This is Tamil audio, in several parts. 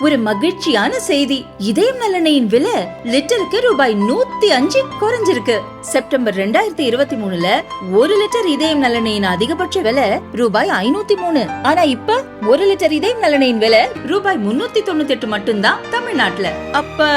ஒரு மகிழ்ச்சியான செய்தி. இதயம் நலனையின் விலை லிட்டருக்கு ரூபாய் 105 குறைஞ்சிருக்கு. செப்டம்பர் 2023ல 1 லிட்டர் இதயம் நலனையின் அதிகபட்ச விலை ரூபாய் 503. ஆனா இப்ப 1 லிட்டர் இதயம் நலனையின் விலை ரூபாய் 398 மட்டும்தான் தமிழ்நாட்டுல. அப்ப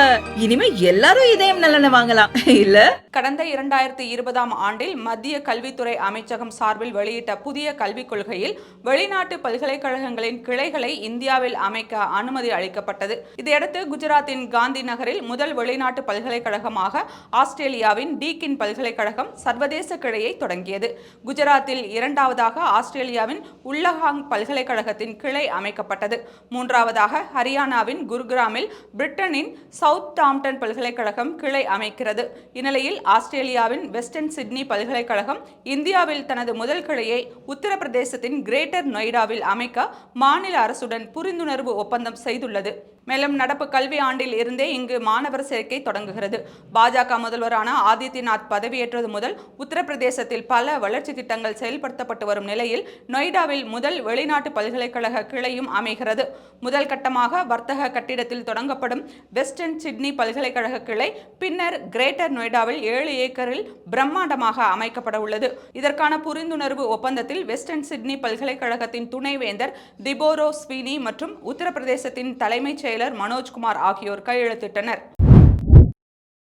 இனிமே எல்லாரும் இதயம் நலனை வாங்கலாம் இல்ல? கடந்த 2020ஆம் ஆண்டில் மத்திய கல்வித்துறை அமைச்சகம் சார்பில் வெளியிட்ட புதிய கல்விக் கொள்கையில் வெளிநாட்டு பல்கலைக்கழகங்களின் கிளைகளை இந்தியாவில் அமைக்க அனுமதி அளிக்கப்பட்டது. இதையடுத்து குஜராத்தின் காந்தி நகரில் முதல் வெளிநாட்டு பல்கலைக்கழகமாக ஆஸ்திரேலியாவின் டீக்கின் பல்கலைக்கழகம் சர்வதேச கிளையை தொடங்கியது. குஜராத்தில் இரண்டாவதாக ஆஸ்திரேலியாவின் உல்லஹாங் பல்கலைக்கழகத்தின் கிளை அமைக்கப்பட்டது. மூன்றாவதாக ஹரியானாவின் குர்கிராமில் பிரிட்டனின் சவுத் ஆம்டன் பல்கலைக்கழகம் கிளை அமைக்கிறது. இந்நிலையில் ஆஸ்திரேலியாவின் வெஸ்டர்ன் சிட்னி பல்கலைக்கழகம் இந்தியாவில் தனது முதல் கிளையை உத்தரப்பிரதேசத்தின் கிரேட்டர் நொய்டாவில் அமைக்க மாநில அரசுடன் புரிந்துணர்வு ஒப்பந்தம் செய்துள்ளது. மேலும் நடப்பு கல்வி ஆண்டில் இருந்தே இங்கு மாணவர் சேர்க்கை தொடங்குகிறது. பாஜக முதல்வரான ஆதித்யநாத் பதவியேற்றது முதல் உத்தரப்பிரதேசத்தில் பல வளர்ச்சி திட்டங்கள் செயல்படுத்தப்பட்டு வரும் நிலையில் நொய்டாவில் முதல் வெளிநாட்டு பல்கலைக்கழக கிளையும் அமைகிறது. முதல் கட்டமாக வர்த்தக கட்டிடத்தில் தொடங்கப்படும் வெஸ்டர்ன் சிட்னி பல்கலைக்கழக கிளை பின்னர் கிரேட்டர் நொய்டாவில் 7 ஏக்கரில் பிரம்மாண்டமாக அமைக்கப்பட உள்ளது. இதற்கான புரிந்துணர்வு ஒப்பந்தத்தில் வெஸ்டர்ன் சிட்னி பல்கலைக்கழகத்தின் துணைவேந்தர் திபோரோ ஸ்வீனி மற்றும் உத்தரப்பிரதேசத்தின் தலைமைச் செயலர் மனோஜ்குமார் ஆகியோர் கையெழுத்திட்டனர்.